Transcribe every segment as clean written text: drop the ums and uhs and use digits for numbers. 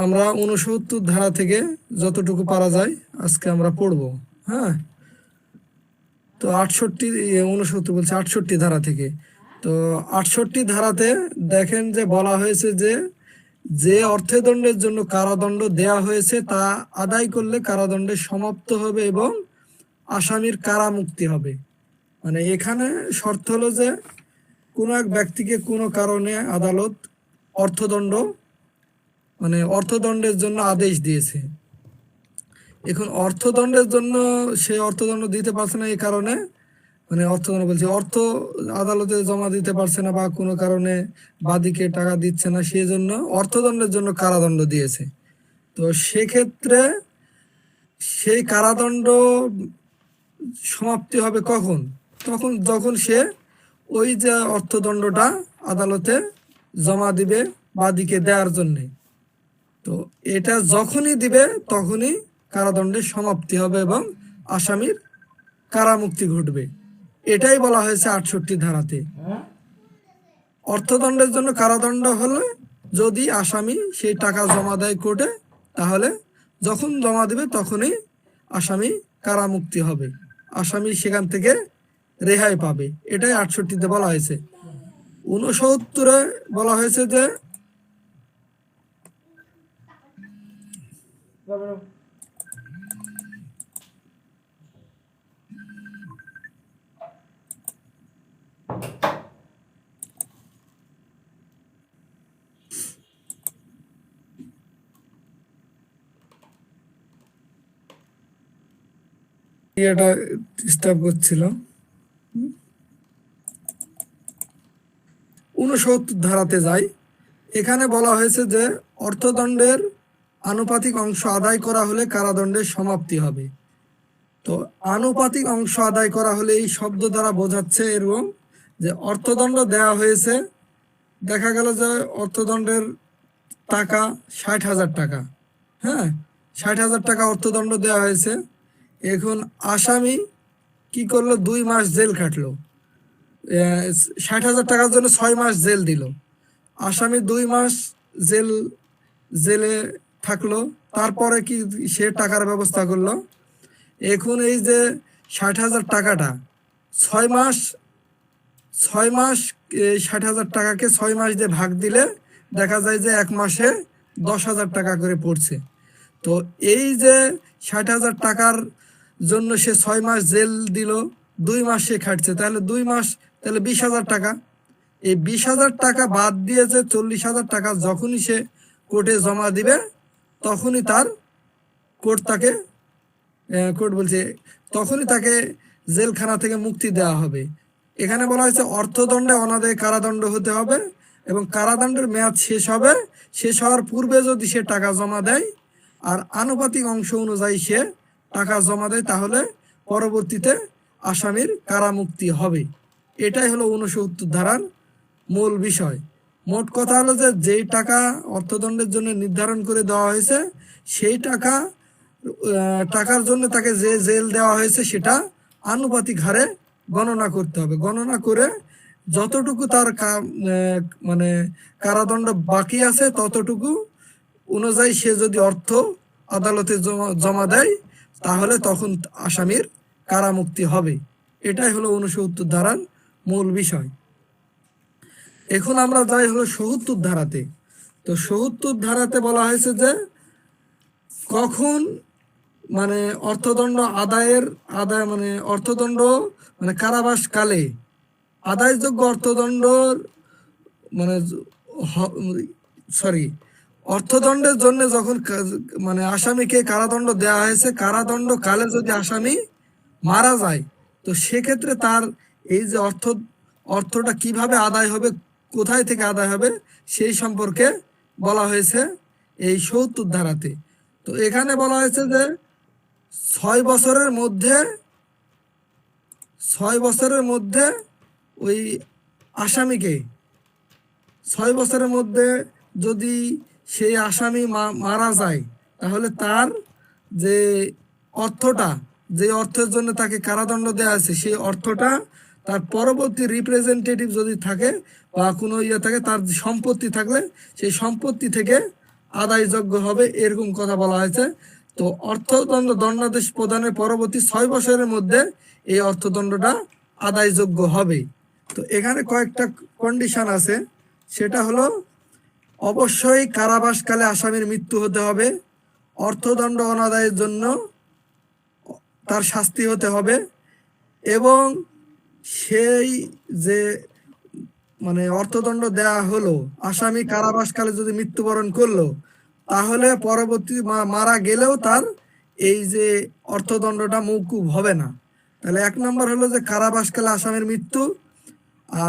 আমরা 69 ধারা থেকে যতটুকু পারা যায় আজকে আমরা পড়ব। হ্যাঁ, তো 69 বলছে 68 ধারা থেকে। তো 68 ধারাতে দেখেন যে বলা হয়েছে যে যে অর্থদণ্ডের জন্য কারাদণ্ড দেয়া হয়েছে তা আদায় করলে কারাদণ্ডের সমাপ্ত হবে এবং আসামির কারামুক্তি হবে। মানে এখানে শর্ত হলো যে কোনো এক ব্যক্তিকে কোনো কারণে আদালত অর্থদণ্ড মানে অর্থদণ্ডের জন্য আদেশ দিয়েছে। এখন অর্থদণ্ডের জন্য সে অর্থদণ্ড দিতে পারছে না, এই কারণে মানে অর্থদণ্ড বলছে অর্থ আদালতে জমা দিতে পারছে না বা কোনো কারণে বাদীকে টাকা দিচ্ছে না, সেই জন্য অর্থদণ্ডের জন্য কারাদণ্ড দিয়েছে। তো সেক্ষেত্রে সেই কারাদণ্ড সমাপ্তি হবে কখন? তখন যখন সে ওই যে অর্থদণ্ডটা আদালতে জমা দিবে বাদীকে দেওয়ার জন্যে। তো এটা যখনই দিবে তখনই কারাদণ্ডের সমাপ্তি হবে এবং আসামির কারামুক্তি ঘটবে। এটাই বলা হয়েছে 68 ধারাতে। অর্থদণ্ডের জন্য কারাদণ্ড হলে যদি আসামি সেই টাকা জমা দেয় কোর্টে, তাহলে যখন জমা দিবে তখনই আসামি কারামুক্তি হবে, আসামি সেখান থেকে রেহাই পাবে। এটাই 68-তে বলা হয়েছে। 69-এ বলা হয়েছে যে এটা ডিস্টার্ব করছিল। 69 ধারাতে যাই। এখানে বলা হয়েছে যে অর্থদণ্ডের আনুপাতিক অংশ আদায় করা হলে কারাদণ্ডের সমাপ্তি হবে। তো আনুপাতিক অংশ আদায় করা হলে এই শব্দ দ্বারা বোঝাচ্ছে এরকম যে অর্থদণ্ড দেওয়া হয়েছে, দেখা গেল যে অর্থদণ্ডের টাকা 60,000 টাকা। হ্যাঁ, 60,000 টাকা অর্থদণ্ড দেওয়া হয়েছে। এখন আসামি কি করলো? 2 মাস জেল খাটলো। 60,000 টাকার জন্য 6 মাস জেল দিল। আসামি 2 মাস জেলে থাকলো। তারপরে কি সে টাকার ব্যবস্থা করলো। এখন এই যে 60,000 টাকাটা 6 মাস 60,000 টাকাকে 6 মাস দিয়ে ভাগ দিলে দেখা যায় যে 1 মাসে 10,000 টাকা করে পড়ছে। তো এই যে 60,000 টাকার জন্য সে 6 মাস জেল দিল, 2 মাস সে খাটছে, তাহলে 2 মাস, তাহলে 20,000 টাকা। এই 20,000 টাকা বাদ দিয়েছে 40,000 টাকা যখনই সে কোর্টে জমা দিবে তখনই তাকে জেলখানা থেকে মুক্তি দেওয়া হবে। এখানে বলা হয়েছে অর্থদণ্ডে অনাদায়ী কারাদণ্ড হতে হবে এবং কারাদণ্ডের মেয়াদ শেষ হওয়ার পূর্বে যদি সে টাকা জমা দেয় আর আনুপাতিক অংশ অনুযায়ী সে টাকা জমা দেয়, তাহলে পরবর্তীতে আসামির কারামুক্তি হবে। এটাই হলো 69 ধারার মূল বিষয়। মোট কথা হলো যে যেই টাকা অর্থদণ্ডের জন্য নির্ধারণ করে দেওয়া হয়েছে সেই টাকার জন্য তাকে যে জেল দেওয়া হয়েছে সেটা আনুপাতিক হারে গণনা করতে হবে। গণনা করে যতটুকু তার মানে কারাদণ্ড বাকি আছে ততটুকু অনুযায়ী সে যদি অর্থ আদালতে জমা দেয় তাহলে তখন আসামির কারামুক্তি হবে। এটাই হলো 69 ধারার মূল বিষয়। এখন আমরা যাই হলো 70 ধারাতে। তো 70 ধারাতে বলা হয়েছে যে কখন মানে অর্থদণ্ড অর্থদণ্ড মানে কারাবাস কালে আদায়যোগ্য অর্থদণ্ড মানে অর্থদণ্ডের জন্য যখন মানে আসামিকে কারাদণ্ড দেওয়া হয়েছে, কারাদণ্ড কালে যদি আসামি মারা যায় তো সেক্ষেত্রে তার এই যে অর্থটা কিভাবে আদায় হবে, কোথায় থেকে আদায় হবে সেই সম্পর্কে বলা হয়েছে এই 70 ধারাতে। তো এখানে বলা হয়েছে যে 6 বছরের মধ্যে ওই আসামিকে 6 বছরের মধ্যে যদি সেই আসামি মারা যায় তাহলে তার যে অর্থের জন্য তাকে কারাদণ্ড দেওয়া আছে সেই অর্থটা তার পরবর্তী রিপ্রেজেন্টেটিভ যদি থাকে বা কোনো থাকে, তার সম্পত্তি থাকলে সেই সম্পত্তি থেকে আদায়যোগ্য হবে, এরকম কথা বলা হয়েছে। তো অর্থদণ্ড দণ্ডাদেশ প্রদানের পরবর্তী 6 বছরের মধ্যে এই অর্থদণ্ডটা আদায়যোগ্য হবে। তো এখানে কয়েকটা কন্ডিশন আছে, সেটা হলো অবশ্যই কারাবাসকালে আসামির মৃত্যু হতে হবে, অর্থদণ্ড অনাদায়ের জন্য তার শাস্তি হতে হবে, এবং সেই যে মানে অর্থদণ্ড দেয়া হলো আসামি কারাবাসকালে যদি মৃত্যুবরণ করলো, তাহলে পরবর্তী মারা গেলেও তার এই যে অর্থদণ্ডটা মওকুফ হবে না। তাহলে 1 নম্বর হলো যে কারাবাসকালে আসামির মৃত্যু,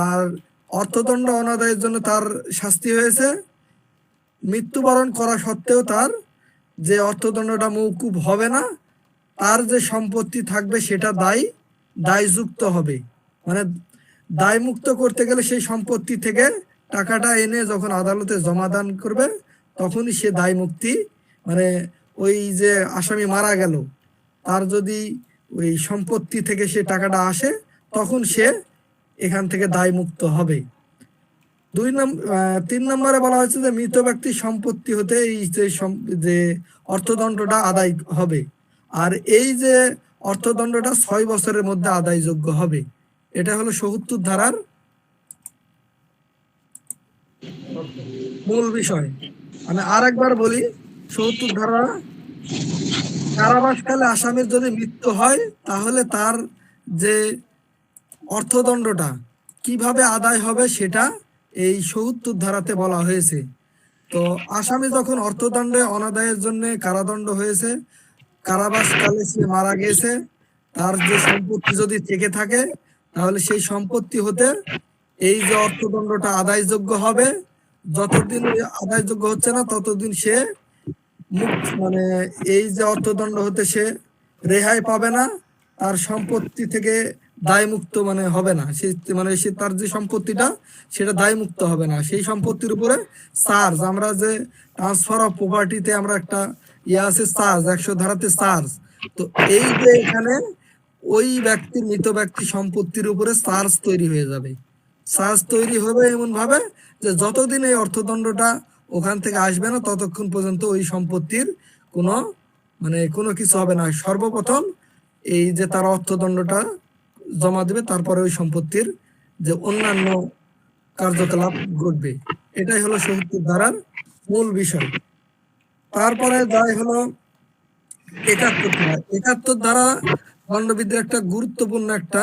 আর অর্থদণ্ড অনাদায়ের জন্য তার শাস্তি হয়েছে, মৃত্যুবরণ করা সত্ত্বেও তার যে অর্থদণ্ডটা মওকুফ হবে না, তার যে সম্পত্তি থাকবে সেটা দায়যুক্ত হবে। মানে দায়মুক্ত করতে গেলে সেই সম্পত্তি থেকে টাকাটা এনে যখন আদালতে জমা দান করবে, তখনই সে দায় মুক্তি, মানে ওই যে আসামি মারা গেল তার যদি ওই সম্পত্তি থেকে সে টাকাটা আসে, তখন সে এখান থেকে দায় মুক্ত হবে। 3 নম্বরে বলা হয়েছে যে মৃত ব্যক্তির সম্পত্তি হতে এই যে অর্থদণ্ডটা আদায় হবে, আর এই যে অর্থদণ্ডটা 6 বছরের মধ্যে আদায়যোগ্য হবে। এটা হলো ৭০ ধারার মূল বিষয়। আমি আর একবার বলি, ৭০ ধারা, কারাবাসকালে আসামির যদি মৃত্যু হয়, তাহলে তার যে অর্থদণ্ডটা কিভাবে আদায় হবে সেটা এই ৭০ ধারাতে বলা হয়েছে। তো আসামি যখন অর্থদণ্ডে অনাদায়ের জন্য কারাদণ্ড হয়েছে, কারাবাসকালে সে মারা গেছে, তার যে সম্পত্তি যদি থেকে থাকে, তাহলে সেই সম্পত্তি হতে এই যে অর্থদণ্ডটা আদায়যোগ্য হবে। যতদিন আদায়যোগ্য হচ্ছে না, ততদিন সে মানে এই যে অর্থদণ্ড হতে সে রেহাই পাবে না, তার সম্পত্তি থেকে দায়মুক্ত মানে হবে না, সে তার যে সম্পত্তিটা সেটা দায়মুক্ত হবে না। সেই সম্পত্তির উপরে চার্জ, আমরা যে ট্রান্সফার অফ প্রপার্টিতে আমরা একটা আছে চার্জ, 100 ধারাতে চার্জ। তো এই যে এখানে ওই মৃত ব্যক্তি সম্পত্তির উপরে চার্জ তৈরি হয়ে যাবে। চার্জ তৈরি হবে এমন ভাবে যে যতদিন এই অর্থদণ্ডটা ওখান থেকে আসবে না, ততক্ষণ পর্যন্ত ওই সম্পত্তির কোনো কিছু হবে না। সর্বপ্রথম এই যে তার অর্থদণ্ডটা জমা দেবে, তারপরে ওই সম্পত্তির যে অন্যান্য কার্যকলাপ ঘটবে। এটাই হলো ৭০ ধারার মূল বিষয়। তারপরে যাই হলো ৭১ ধারা। ৭১ ধারা দণ্ডবিধির একটা গুরুত্বপূর্ণ একটা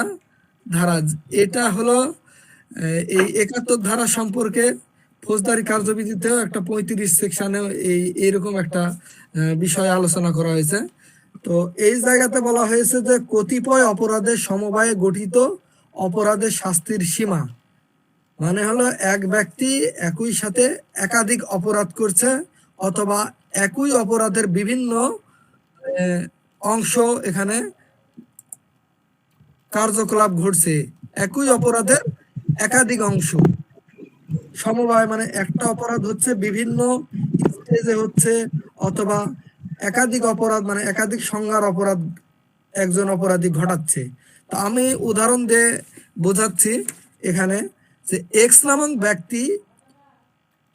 ধারা। এটা হলো এই ৭১ ধারা সম্পর্কে ফৌজদারি কার্যবিধিতেও একটা ৩৫ সেকশনে এইরকম একটা বিষয় আলোচনা করা হয়েছে। তো এই জায়গাতে বলা হয়েছে যে কতিপয় অপরাধের সমবায়ে গঠিত অপরাধের শাস্তির সীমা, মানে হলো এক ব্যক্তি একই সাথে একাধিক অপরাধ করছে, অথবা একই অপরাধের বিভিন্ন অংশ এখানে কার্যকলাপ ঘটছে, একই অপরাধের একাধিক অংশ সমবায়, মানে একটা অপরাধ হচ্ছে বিভিন্ন স্টেজে হচ্ছে, অথবা একাধিক অপরাধ মানে একাধিক সংজ্ঞার অপরাধ একজন অপরাধী ঘটাচ্ছে। তো আমি উদাহরণ দিয়ে বোঝাচ্ছি এখানে, যে এক্স নামক ব্যক্তি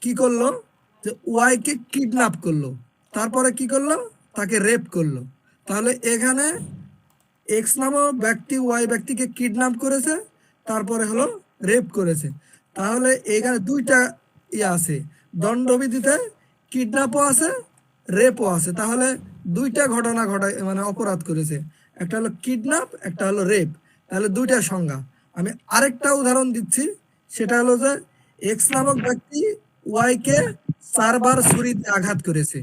কি করলো, যে ওয়াই কে কিডন্যাপ করলো, তারপরে কি করলো, তাকে রেপ করলো। তাহলে এখানে এক্স নামক ব্যক্তি ওয়াই ব্যক্তিকে কিডন্যাপ করেছে, তারপরে হলো রেপ করেছে। তাহলে এখানে দুইটা আছে, দণ্ডবিধিতে কিডন্যাপও আছে, রেপও আছে। তাহলে দুইটা ঘটনা ঘটায়, মানে অপরাধ করেছে, একটা হলো কিডন্যাপ, একটা হলো রেপ। তাহলে দুইটা সংজ্ঞা। আমি আরেকটা উদাহরণ দিচ্ছি, সেটা হলো যে এক্স নামক ব্যক্তি ওয়াই কে 4 বার ছুরি দিয়ে আঘাত করেছে,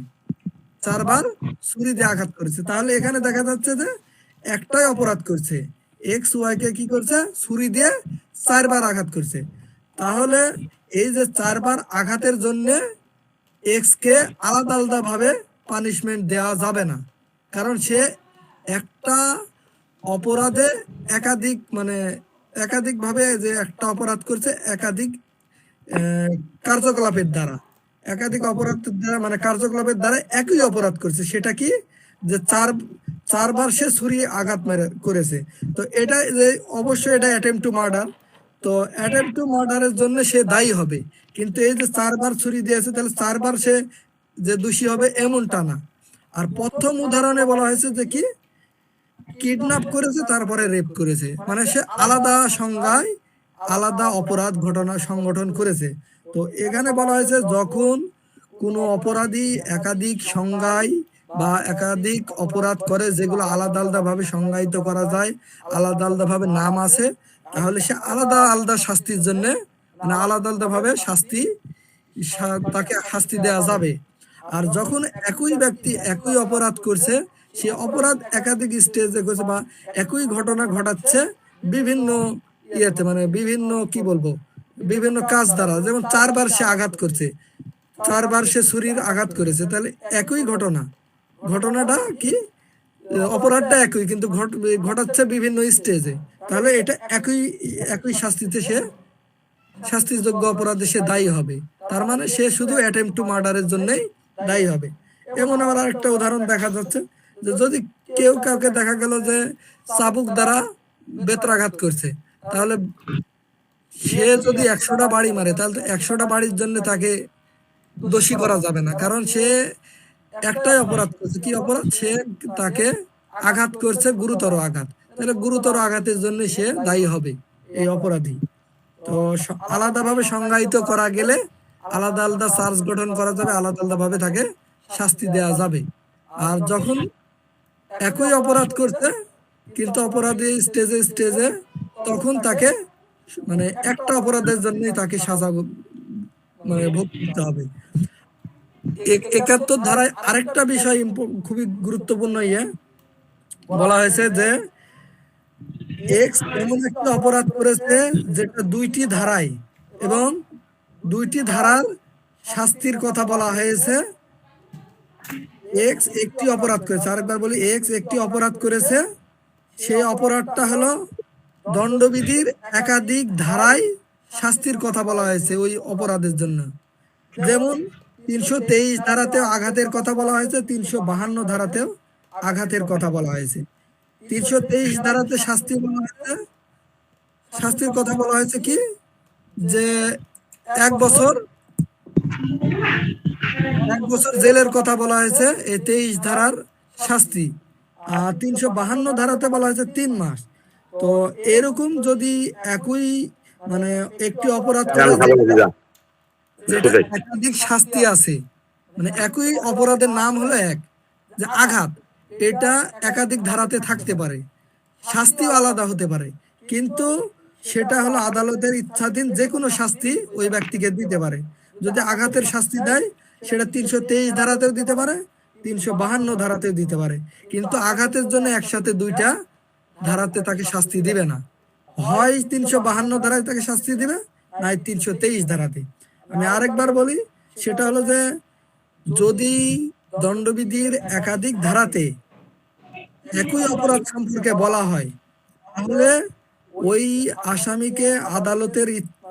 4 বার ছুরি দিয়ে আঘাত করেছে। তাহলে এখানে দেখা যাচ্ছে যে একটাই অপরাধ করছে, এক্স ওয়াই কে কি করছে, ছুরি দিয়ে 4 বার আঘাত করছে। তাহলে এই যে 4 বার আঘাতের জন্য এক্স কে আলাদা আলাদা ভাবে পানিশমেন্ট দেওয়া যাবে না, কারণ সে একটা অপরাধে একাধিক ভাবে যে একটা অপরাধ করছে, একাধিক কার্যকলাপের দ্বারা, একাধিক অপরাধের দ্বারা মানে কার্যকলাপের দ্বারা একই অপরাধ করছে। সেটা কি, যে 4 বার সে ছুরি আঘাত করেছে। তো এটা যে অবশ্যই এটা অ্যাটেম্পট টু মার্ডার, তো অ্যাটেম্পট টু মার্ডারের জন্য সে দায়ী হবে। কিন্তু এই যে 4 বার ছুরি দিয়েছে, তাহলে 4 বার সে যে দোষী হবে এমনটা না। আর প্রথম উদাহরণে বলা হয়েছে যে কি কিডন্যাপ করেছে তারপরে রেপ করেছে, মানে সে আলাদা সংজ্ঞায় আলাদা অপরাধ ঘটনা সংগঠন করেছে। তো এখানে বলা হয়েছে যখন কোনো অপরাধী একাধিক সংজ্ঞায় বা একাধিক অপরাধ করে যেগুলো আলাদা আলাদা ভাবে সংজ্ঞায়িত করা যায়, আলাদা আলাদা ভাবে নাম আছে, তাহলে সে আলাদা আলাদা শাস্তির জন্য মানে আলাদা আলাদা ভাবে তাকে শাস্তি দেওয়া যাবে। আর যখন একই ব্যক্তি একই অপরাধ করছে, সে অপরাধ একাধিক স্টেজে করছে বা একই ঘটনা ঘটাচ্ছে বিভিন্ন ইয়েতে, মানে বিভিন্ন কি বলবো বিভিন্ন কাজ দ্বারা, যেমন 4বার সে আঘাত করছে, 4বার সে ছুরির আঘাত করেছে, তাহলে একই ঘটনাটা কি অপরাধটা একই কিন্তু ঘটাচ্ছে বিভিন্ন স্টেজে, তাহলে এটা একই একই শাস্তিযোগ্য অপরাধে সে দায়ী হবে। তার মানে সে শুধু অ্যাটেম্পট টু মার্ডারের জন্যই দায়ী হবে। এমন আবার আরেকটা উদাহরণ দেখা যাচ্ছে যে যদি কেউ কাউকে দেখা গেল যে চাবুক দ্বারা বেত্রাঘাত করছে, তাহলে সে যদি 100টা বাড়ি মারে তাহলে তো 100টা বাড়ির জন্য তাকে দোষী করা যাবে না, কারণ সে একটাই অপরাধ করছে। কি অপরাধ? সে তাকে আঘাত করছে, গুরুতর আঘাত, তাহলে গুরুতর আঘাতের জন্য সে দায়ী হবে এই অপরাধী। তো আলাদাভাবে সংজ্ঞায়িত করা গেলে আলাদা আলাদা চার্জ গঠন করা যাবে, আলাদা আলাদা ভাবে তাকে শাস্তি দেওয়া যাবে। আর যখন একই অপরাধ করছে কিন্তু অপরাধী স্টেজে স্টেজে, তখন তাকে মানে একটা অপরাধের জন্যই তাকে সাজা মানে ভোগ করতে হবে। 71 ধারায় আরেকটা বিষয় খুবই গুরুত্বপূর্ণ বলা হয়েছে যে এক্স এমন একটা অপরাধ করেছে যেটা 2টি ধারায় এবং 2টি ধারার শাস্তির কথা বলা হয়েছে। এক্স একটি অপরাধ করেছে, আরেকবার বলি, এক্স একটি অপরাধ করেছে, সেই অপরাধটা হলো দণ্ডবিধির একাধিক ধারায় শাস্তির কথা বলা হয়েছে ওই অপরাধের জন্য। যেমন 323 ধারাতেও আঘাতের কথা বলা হয়েছে, 352 ধারাতেও আঘাতের কথা বলা হয়েছে। 323 ধারাতে শাস্তির কথা বলা হয়েছে কি যে 1 বছর 1 বছর জেলের কথা বলা হয়েছে এই 23 ধারার শাস্তি। আর 352 ধারাতে বলা হয়েছে 3 মাস। তো এরকম যদি একই মানে একটি অপরাধ করে যেটা একাধিক শাস্তি আছে, মানে একই অপরাধের নাম হলো এক, যে আঘাত, এটা একাধিক ধারাতে থাকতে পারে, শাস্তিও আলাদা হতে পারে, কিন্তু সেটা হলো আদালতের ইচ্ছাধীন যে কোনো শাস্তি ওই ব্যক্তিকে দিতে পারে। যদি আঘাতের শাস্তি দেয় সেটা 323 ধারাতেও দিতে পারে, 352 ধারাতেও দিতে পারে, কিন্তু আঘাতের জন্য একসাথে 2টা ধারাতে তাকে শাস্তি দিবে না। হয় 352 ধারায় তাকে শাস্তি দিবে, নাই 323 ধারাতে। আমি আরেকবার বলি, সেটা হলো যে যদি দণ্ডবিধির একাধিক ধারাতে একই অপরাধ সম্পর্কে বলা হয়, তাহলে ওই আসামিকে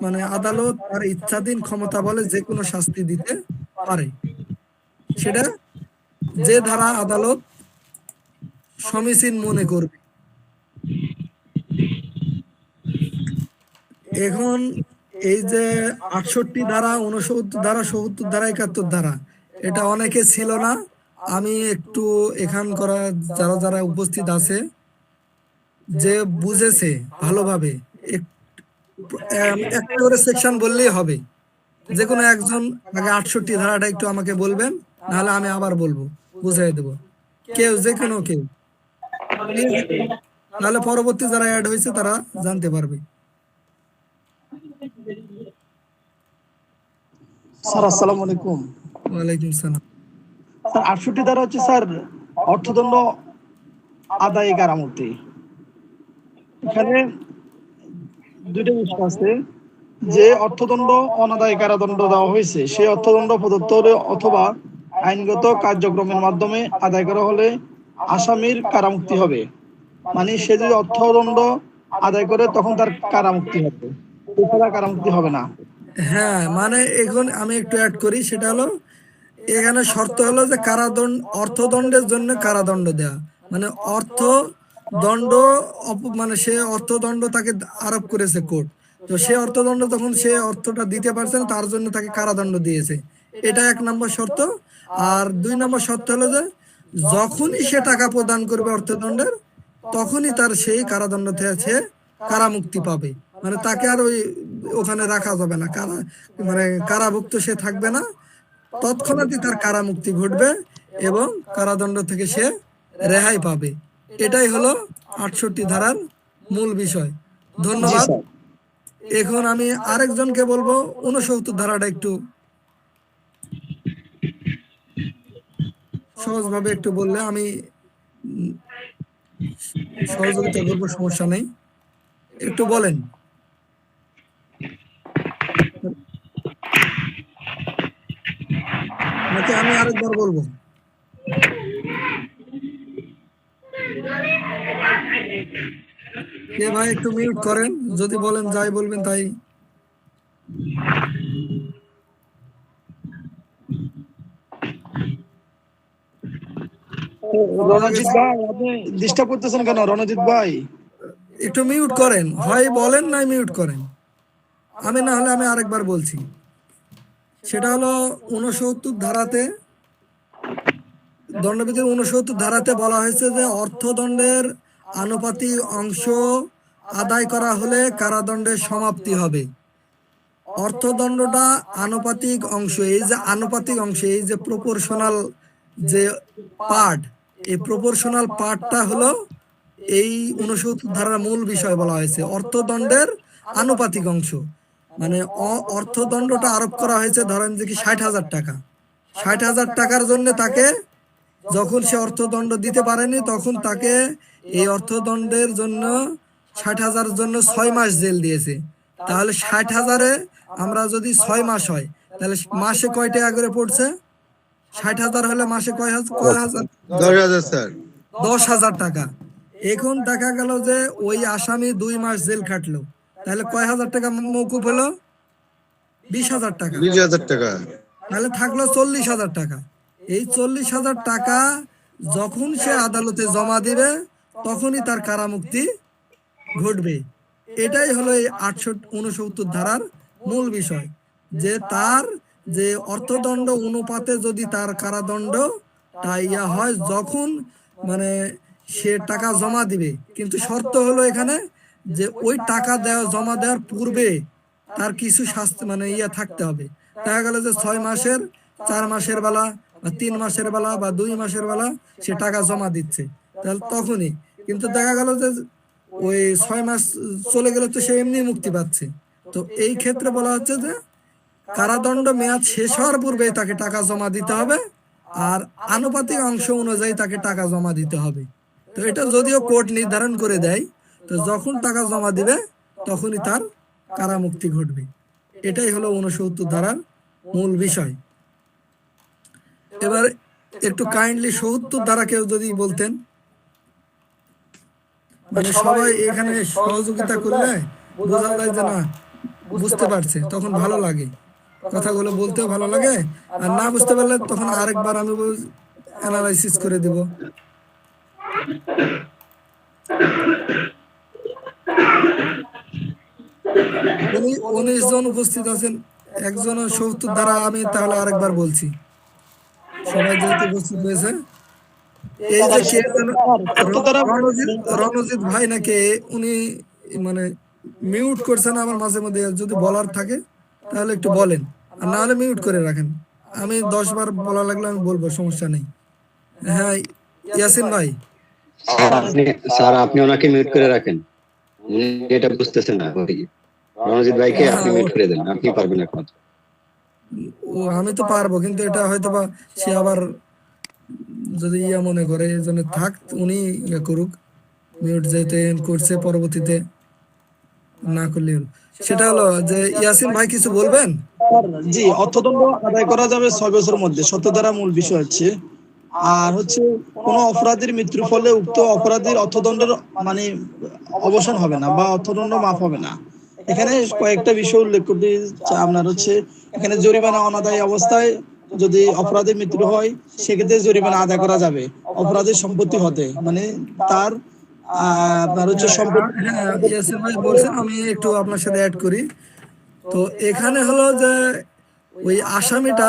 মানে আদালত তার ইচ্ছাধীন ক্ষমতা বলে যে কোনো শাস্তি দিতে পারে, সেটা যে ধারা আদালত সমীচীন মনে করবে। এখন এই যে 68 ধারা, 69 ধারা, 70 ধারা, 71 ধারা, এটা অনেকে ছিল না। আমি একটু এখানকার যারা যারা উপস্থিত আছে যে বুঝেছে ভালোভাবে একটা করে সেকশন বললেই হবে। যে কোনো একজন আগে 68 ধারাটা একটু আমাকে বলবেন, নাহলে আমি আবার বলবো, বুঝাই দেবো। যে কোনো কেউ, নাহলে পরবর্তী যারা অ্যাড হয়েছে তারা জানতে পারবে। স্যার আসসালামু আলাইকুম। ওয়ালাইকুম সালাম। স্যার 68 ধারা হচ্ছে স্যার অর্থদণ্ড আদায় কারামুক্তি। এখানে দুইটা বিষয় আছে, যে অর্থদণ্ড অনাদায় কারাদণ্ড দেওয়া হয়েছে সেই অর্থদণ্ড প্রদত্ত হলে অথবা আইনগত কার্যক্রমের মাধ্যমে আদায় করা হলে আসামির কারামুক্তি হবে। মানে সে যদি অর্থদণ্ড আদায় করে তখন তার কারামুক্তি হবে, এছাড়া কারামুক্তি হবে না। হ্যাঁ, মানে এখন আমি একটু অ্যাড করি, সেটা হলো এখানে শর্ত হলো যে অর্থদণ্ডের জন্য কারাদণ্ড দেয়া, মানে অর্থদণ্ড মানে সে অর্থদণ্ড তাকে আরোপ করেছে কোর্ট, তো সে অর্থদণ্ড তখন সে অর্থটা দিতে পারছে না, তার জন্য তাকে কারাদণ্ড দিয়েছে। এটা 1 নম্বর শর্ত। আর 2 নম্বর শর্ত হলো যে যখনই সে টাকা প্রদান করবে অর্থদণ্ডের, তখনই তার সেই কারাদণ্ড থেকে সে কারামুক্তি পাবে। মানে তাকে আর ওখানে রাখা যাবে না, মানে কারাভুক্ত সে থাকবে না, তৎক্ষণাৎই তার কারামুক্তি ঘটবে এবং কারাদণ্ড থেকে সে রেহাই পাবে। এটাই হলো 68 ধারার মূল বিষয়। জি ধন্যবাদ। স্যার। এখন আমি আরেকজনকে বলবো 69 ধারাটা একটু সহজভাবে একটু বললে আমি সহযোগিতা করবো, সমস্যা নেই, একটু বলেন। নাকি আমি আরেকবার বলবো? কে ভাই একটু মিউট করেন, যদি বলেন যাই বলবেন তাই। রণজিৎ ভাই, আপনি ডিস্টার্ব করতেছেন কেন রণজিৎ ভাই? একটু মিউট করেন, হয় বলেন নাই মিউট করেন। আমি না হলে আমি আরেকবার বলছি। সেটা হলো 69 ধারাতে, দণ্ডবিধির 69 ধারাতে বলা হয়েছে যে অর্থদণ্ডের আনুপাতিক অংশ আদায় করা হলে কারাদণ্ডের সমাপ্তি হবে। অর্থদণ্ডটা আনুপাতিক অংশ, এই যে আনুপাতিক অংশ, এই যে প্রপোর্শনাল যে পার্ট, এই প্রপোর্শনাল পার্টটা হলো এই 69 ধারার মূল বিষয় বলা হয়েছে। অর্থদণ্ডের আনুপাতিক অংশ মানে অর্থদণ্ডটা আরোপ করা হয়েছে, ধরেন যে কি 60,000 টাকা। 60,000 টাকার জন্য তাকে, যখন সে অর্থদণ্ড দিতে পারেনি, তখন তাকে এই অর্থদণ্ডের জন্য 60,000 জন্য 6 মাস জেল দিয়েছে। তাহলে 60,000-এ আমরা যদি 6 মাস হয়, তাহলে মাসে কয় টাকা করে পড়ছে? 60,000 হলে মাসে কয় হাজার? 10,000 স্যার। 10,000 টাকা। এখন দেখা গেল যে ওই আসামি 2 মাস জেল খাটলো, তাহলে কয় হাজার টাকা মওকুফ হলো? 20,000 টাকা। 20,000 টাকা। তাহলে থাকলো 40,000 টাকা। এই 40,000 টাকা যখন সে আদালতে জমা দিবে, তখনই তার কারামুক্তি ঘটবে। এটাই হলো এই 69 ধারার মূল বিষয়, যে তার যে অর্থদণ্ড অনুপাতে যদি তার কারাদণ্ড ইয়া হয়, যখন মানে সে টাকা জমা দিবে। কিন্তু শর্ত হলো এখানে যে ওই টাকা জমা দেওয়ার পূর্বে তার কিছু শাস্তি মানে ইয়া থাকতে হবে। দেখা গেল যে 6 মাসের 4 মাসের বেলা বা 3 মাসের বেলা বা 2 মাসের বেলা সে টাকা জমা দিচ্ছে, তাহলে তখনই। কিন্তু দেখা গেল যে ওই 6 মাস চলে গেলে তো সে এমনি মুক্তি পাচ্ছে। তো এই ক্ষেত্রে বলা হচ্ছে যে কারাদণ্ড মেয়াদ শেষ হওয়ার পূর্বে তাকে টাকা জমা দিতে হবে, আর আনুপাতিক অংশ অনুযায়ী তাকে টাকা জমা দিতে হবে। তো এটা যদিও কোর্ট নির্ধারণ করে দেয়, তো যখন টাকা জমা দিবে তখনই তার কারামুক্তি ঘটবে। এটাই হলো 69 ধারার মূল বিষয়। এবার একটু কাইন্ডলি 70 ধারা কেউ যদি বলতেন, মানে সবাই এখানে সহযোগিতা করলে বোঝা যায় যে না বুঝতে পারছে, তখন ভালো লাগে, কথাগুলো বলতেও ভালো লাগে। আর না বুঝতে পারলে তখন আরেকবার আমি অ্যানালাইসিস করে দেব। 19 জন উপস্থিত আছেন, একজন 70 ধারা আমি তাহলে আরেকবার বলছি, সবাই যেহেতু উপস্থিত হয়েছে। এই যে কে যেন রণজিৎ ভাই নাকি, উনি মানে মিউট করছেন আমার মাঝে মধ্যে, যদি বলার থাকে তাহলে একটু বলেন, আর না হলে মিউট করে রাখেন। আমি 10 বার বলা লাগলে আমি বলবো, সমস্যা নেই। হ্যাঁ ইয়াসিন ভাই। স্যার আপনি ওনাকে মিউট করে রাখেন, উনি এটা বুঝতেছেন না। ওই রণজিৎ ভাইকে আপনি মিউট করে দেন, আপনি পারবেন এখন। ও আমি তো পারবো, কিন্তু এটা হয়তো বা সে আবার যদি ইয়া মনে করে, এই জন্য থাক, উনি ইয়া করুক, মিউট যেতে করছে, পরবর্তীতে না করলে হলো। সেটা হলো যে ইয়াসিন ভাই কিছু বলবেন? জি, অর্থদণ্ড আদায় করা যাবে 6 বছরের মধ্যে, 70 ধারা মূল বিষয় হচ্ছে। আর হচ্ছে কোন অপরাধীর মৃত্যুর ফলে উক্ত অপরাধীর অর্থদণ্ডের মানে অবসান হবে না বা অর্থদণ্ড মাফ হবে না। এখানে কয়েকটা বিষয় উল্লেখ করতে চাই। আপনার হচ্ছে এখানে জরিমানা অনাদায়ী অবস্থায় যদি অপরাধীর মৃত্যু হয়, সেক্ষেত্রে জরিমানা আদায় করা যাবে অপরাধীর সম্পত্তি হতে, মানে তার আপনার হচ্ছে সম্পত্তি। হ্যাঁ ইয়াসিন ভাই বলছেন, আমি একটু আপনার সাথে অ্যাড করি। তো এখানে হলো যে ওই আসামিটা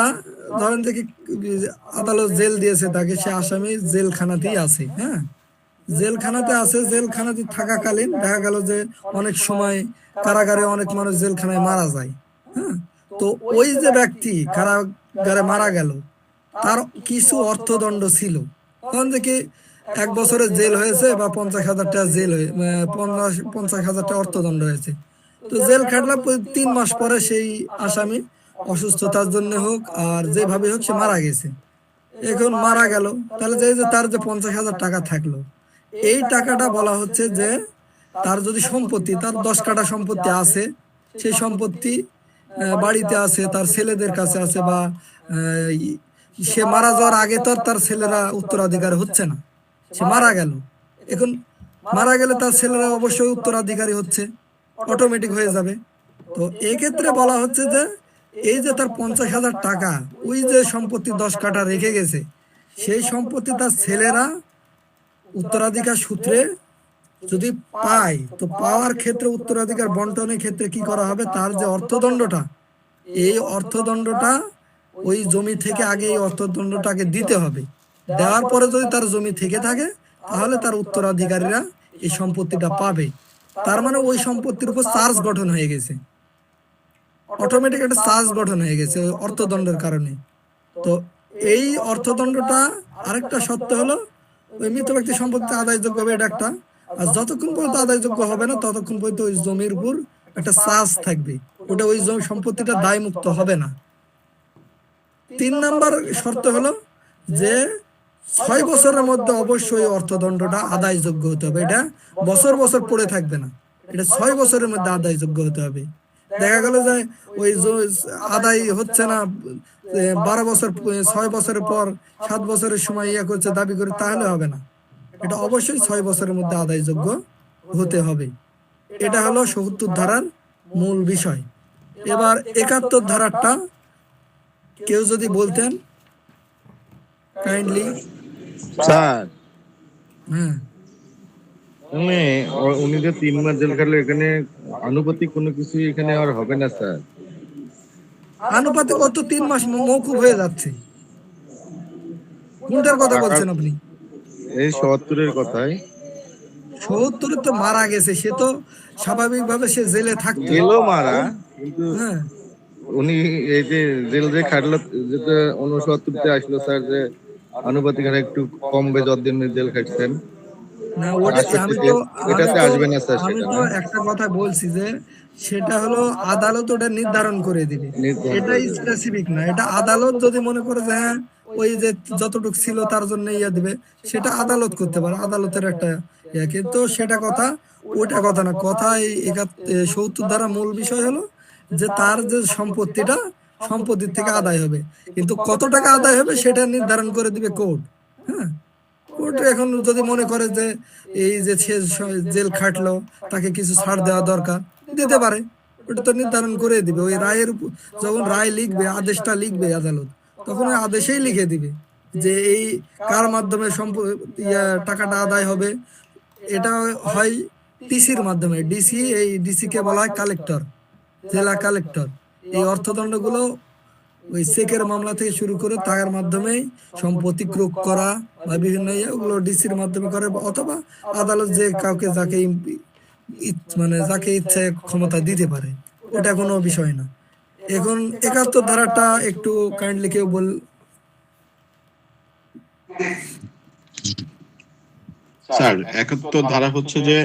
ধরেন যে কি আদালত জেল দিয়েছে তাকে, সে আসামি জেলখানাতেই আছে, হ্যাঁ, জেলখানাতে আছে। জেলখানাতে থাকাকালীন দেখা গেল যে অনেক সময় কারাগারে অনেক মানুষ জেলখানায় মারা যায়, হ্যাঁ। তো ওই যে ব্যক্তি কারাগারে মারা গেল, তার কিছু অর্থদণ্ড ছিল। তখন দেখি 1 বছরের জেল হয়েছে বা 50,000 টাকা জেল হয়ে 50,000 টাকা অর্থদণ্ড হয়েছে। তো জেল খাটলে 3 মাস পরে সেই আসামি অসুস্থতার জন্য হোক আর যেভাবে হোক সে মারা গেছে। এখন মারা গেল, তাহলে যে তার যে 50,000 টাকা থাকলো, এই টাকাটা বলা হচ্ছে যে তার যদি সম্পত্তি, তার 10 কাঠা সম্পত্তি আছে, সেই সম্পত্তি বাড়িতে আছে, তার ছেলেদের কাছে আছে, বা সে মারা যাওয়ার আগে তো আর তার ছেলেরা উত্তরাধিকার হচ্ছে না, সে মারা গেল। এখন মারা গেলে তার ছেলেরা অবশ্যই উত্তরাধিকারী হচ্ছে, অটোমেটিক হয়ে যাবে। তো এক্ষেত্রে বলা হচ্ছে যে এই যে তার 50,000 টাকা, ওই যে সম্পত্তি 10 কাঠা রেখে গেছে, সেই সম্পত্তি তার ছেলেরা উত্তরাধিকার সূত্রে যদি পায়, তো পাওয়ার ক্ষেত্রে উত্তরাধিকার বন্টনের ক্ষেত্রে কি করা হবে, তার যে অর্থদণ্ডটা, এই অর্থদণ্ডটা ওই জমি থেকে আগে এই অর্থদণ্ডটাকে দিতে হবে। দেওয়ার পরে যদি তার জমি থেকে থাকে, তাহলে তার উত্তরাধিকারীরা এই সম্পত্তিটা পাবে। তার মানে ওই সম্পত্তির উপর চার্জ গঠন হয়ে গেছে, অটোমেটিক একটা চার্জ গঠন হয়ে গেছে ওই অর্থদণ্ডের কারণে। তো এই অর্থদণ্ডটা আরেকটা সত্য হলো, ওই মৃত ব্যক্তি সম্পত্তি আদায়যোগ্য হবে, এটা একটা। আর যতক্ষণ পর্যন্ত আদায়যোগ্য হবে না, ততক্ষণ পর্যন্ত ওই জমির উপর একটা চার্জ থাকবে, ওটা ওই জমি সম্পত্তিটা দায় মুক্ত হবে না। 3 নাম্বার শর্ত হলো যে 6 বছরের মধ্যে অবশ্যই অর্থদণ্ডটা আদায়যোগ্য হতে হবে। এটা বছর বছর পড়ে থাকবে না, এটা 6 বছরের মধ্যে আদায়যোগ্য হতে হবে। দেখা গেল যে ওই আদায় হচ্ছে না, 12 বছর, 6 বছরের পর 7 বছরের সময় ইয়ে করছে, দাবি করে, তাহলে হবে না। এটা অবশ্যই 6 বছরের মধ্যে আদায়যোগ্য হতে হবে। এটা হলো ৭০ ধারার মূল বিষয়। এবার ৭১ ধারাটা কেউ যদি বলতেন কাইন্ডলি। স্যার হ্যাঁ, মানে উনি যে 3 মাস জেল খাটলো, এখানে আনুপাতিক কোনো কিছু এখানে আর হবে না স্যার? আনুপাতিক কত 3 মাস মওকুফ হয়ে যাচ্ছে। কোনটার কথা টাকার বলছেন আপনি? এই ৭৭-এর কথাই। ৭০ তো মারা গেছে, সে তো স্বাভাবিকভাবে সে জেলে থাকতো। গেল মারা, কিন্তু হ্যাঁ, উনি এই যে জেল যে খাটলো, যেটা ৬৯-তে আসলো স্যার, যে আনুপাতিক হারে একটু কমবে যতদিন উনি জেল খাটছেন। না ওটা আমি ৬৮-তে তো আমি এটাতে তো আসবে না স্যার, আমি সেটা তো না একটা কথা বলছি যে সেটা হলো আদালত ওটা নির্ধারণ করে দিবে, নির্ধারণ এটা করে দেবে। স্পেসিফিক না। এটা আদালত যদি মনে করে যে হ্যাঁ ওই যে যতটুকু ছিল তার জন্য ইয়ে দিবে, সেটা আদালত করতে পারে, আদালতের একটা ইয়ে। কিন্তু সেটা কথা, ওটা কথা না। কথা এই ৭০ ধারা মূল বিষয় হলো যে তার যে সম্পত্তিটা, সম্পত্তির থেকে আদায় হবে, কিন্তু কত টাকা আদায় হবে সেটা নির্ধারণ করে দিবে কোর্ট। হ্যাঁ, কোর্ট এখন যদি মনে করে যে এই যে সে জেল খাটলো, তাকে কিছু ছাড় দেওয়া দরকার, দিতে পারে। ওটা তো নির্ধারণ করে দিবে ওই রায়ের যখন রায় লিখবে, আদেশটা লিখবে আদালত, তখন ওই আদেশেই লিখে দিবে যে এই কার মাধ্যমে টাকাটা আদায় হবে। এটা হয় ডিসির মাধ্যমে। ডিসি, এই ডিসি কে বলা হয় কালেক্টর, জেলা কালেক্টর। এই অর্থদণ্ডগুলো ওই চেকের মামলা থেকে শুরু করে তার মাধ্যমেই সম্পত্তি ক্রোক করা বা বিভিন্ন ওগুলো ডিসির মাধ্যমে করে, অথবা আদালত যে কাউকে যাকে মানে যাকে ইচ্ছে ক্ষমতা দিতে পারে, ওটা কোনো বিষয় না। এখন ৭১ ধারাটা একটু কাইন্ডলি কেউ বল। স্যার ৭১ ধারা হচ্ছে যে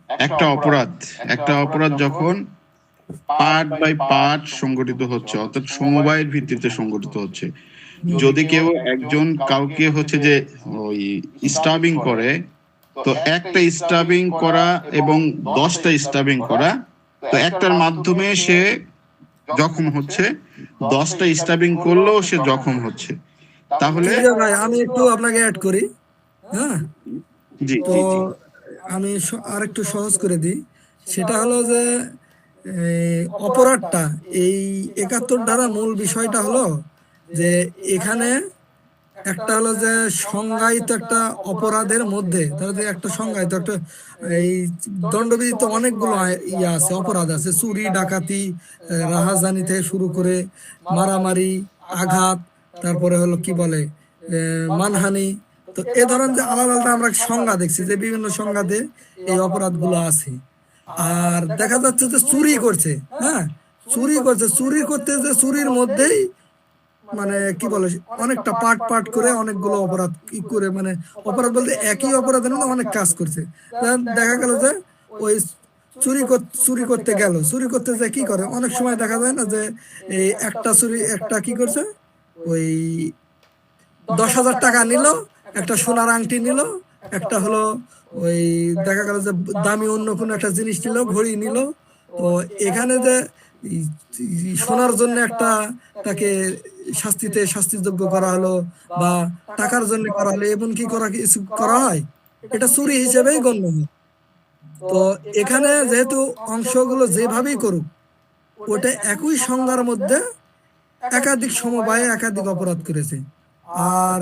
একটা অপরাধ, একটা অপরাধ যখন পার্ট বাই পার্ট সংগঠিত হচ্ছে, অর্থাৎ সমবায়ের ভিত্তিতে সংগঠিত হচ্ছে। যদি কেউ একজন কাউকে হচ্ছে যে ওই স্টাবিং করে, তো একটা স্টাবিং করা এবং 10টা স্টাবিং করা, তো একটার মাধ্যমে সে জখম হচ্ছে, 10টা স্টাবিং করলেও সে জখম হচ্ছে। তাহলে ঠিক আছে ভাই, আমি একটু আপনাকে অ্যাড করি। হ্যাঁ, জি তো জি জি আমি আর একটু সহজ করে দিই। সেটা হলো যে অপরাধটা, এই ৭১ ধারা মূল বিষয়টা হলো যে এখানে একটা হলো যে সংজ্ঞায়িত একটা অপরাধের মধ্যে, ধরো যে একটা সংজ্ঞায়িত একটা এই দণ্ডবিধিতে অনেকগুলো ইয়ে আছে, অপরাধ আছে, চুরি ডাকাতি, রাহাজানি থেকে শুরু করে মারামারি, আঘাত, তারপরে হলো কি বলে মানহানি। তো এ ধরনের যে আলাদা আলাদা আমরা সংজ্ঞা দেখছি যে বিভিন্ন সংজ্ঞাতে এই অপরাধগুলো আছে। আর দেখা যাচ্ছে যে চুরি করছে, হ্যাঁ চুরি করছে, চুরি করতে যে চুরির মধ্যেই মানে কি বলে অনেকটা পার্ট পার্ট করে অনেকগুলো অপরাধ কি করে, মানে অপরাধ বলতে একই অপরাধের মধ্যে অনেক কাজ করছে। দেখা গেল যে ওই চুরি করতে গেল, চুরি করতে যে কি করে, অনেক সময় দেখা যায় না যে এই একটা চুরি একটা কি করছে, ওই 10,000 টাকা নিল, একটা সোনার আংটি নিল, একটা হলো ওই দেখা গেল যে দামি অন্য কোনো একটা জিনিস নিল, ঘড়ি নিল। তো এখানে যে সোনার জন্য একটা তাকে শাস্তিযোগ্য করা হলো, বা টাকার জন্য করা হলো, এমন কি করা কিছু করা হয়, এটা চুরি হিসেবেই গণ্য হয়। তো এখানে যেহেতু অংশগুলো যেভাবেই করুক, ওটা একই সংজ্ঞার মধ্যে একাধিক সমবায়ে একাধিক অপরাধ করেছে। আর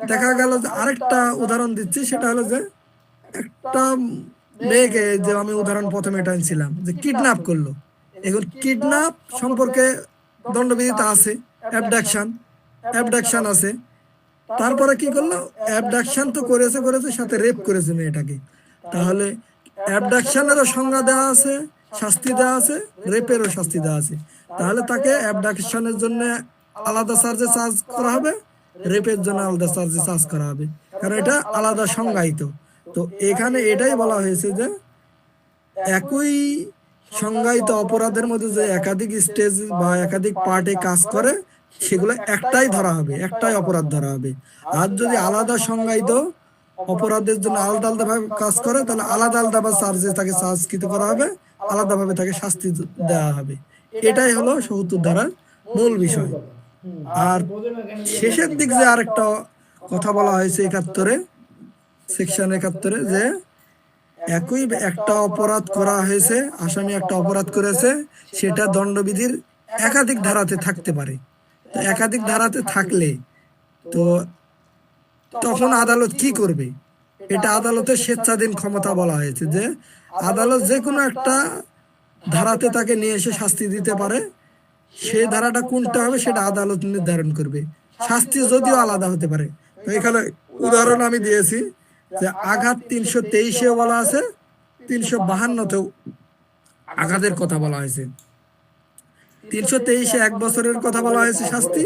দেখা গেল যে আরেকটা উদাহরণ দিচ্ছি, সেটা হলো যে একটা মেয়েকে, যে আমি উদাহরণ প্রথমে এটা আনছিলাম যে কিডন্যাপ করলো, এখন কিডন্যাপ সম্পর্কে দণ্ডবিধিতে আছে অ্যাবডাকশন, অ্যাবডাকশন আছে। তারপরে কি করলো, অ্যাবডাকশন তো করেছে করেছে সাথে রেপ করেছে মেয়েটাকে। তাহলে অ্যাবডাকশনেরও সংজ্ঞা দেওয়া আছে, শাস্তি দেওয়া আছে, রেপেরও শাস্তি দেওয়া আছে। তাহলে তাকে অ্যাবডাকশনের জন্য আলাদা চার্জে চার্জ করা হবে, রেপের জন্য আলাদা চার্জে চার্জ করা হবে, কারণ এটা আলাদা সংজ্ঞায়িত। তো এখানে এটাই বলা হয়েছে যে একই সংজ্ঞায়িত অপরাধের মধ্যে যে একাধিক স্টেজ বা একাধিক পার্টে কাজ করে, সেগুলো একটাই ধরা হবে, একটাই অপরাধ ধরা হবে। আর যদি আলাদা সংজ্ঞায়িত অপরাধের জন্য আলাদা আলাদা ভাবে কাজ করে, তাহলে আলাদা আলাদা ভাবে চার্জে তাকে চার্জকৃত করা হবে, আলাদাভাবে তাকে শাস্তি দেওয়া হবে। এটাই হলো ৭০ ধারার মূল বিষয়। আর শেষের দিক যে আরেকটা কথা বলা হয়েছে ৭১-এ, সেকশন ৭১-এ, যে একই একটা অপরাধ করা হয়েছে, আসামি একটা অপরাধ করেছে, সেটা দণ্ডবিধির একাধিক ধারাতে থাকতে পারে। তো একাধিক ধারাতে থাকলে তো তখন আদালত কি করবে, এটা আদালতের স্বেচ্ছাধীন ক্ষমতা বলা হয়েছে, যে আদালত যে কোনো একটা ধারাতে তাকে নিয়ে এসে শাস্তি দিতে পারে। সেই ধারাটা কোনটা হবে সেটা আদালত নির্ধারণ করবে। শাস্তি যদিও আলাদা হতে পারে। তো এখানে উদাহরণ আমি দিয়েছি যে আঘাত ৩২৩-এ বলা আছে, ৩৫২-তেও আঘাতের কথা বলা হয়েছে। ৩২৩-এ ১ বছরের কথা বলা হয়েছে শাস্তি,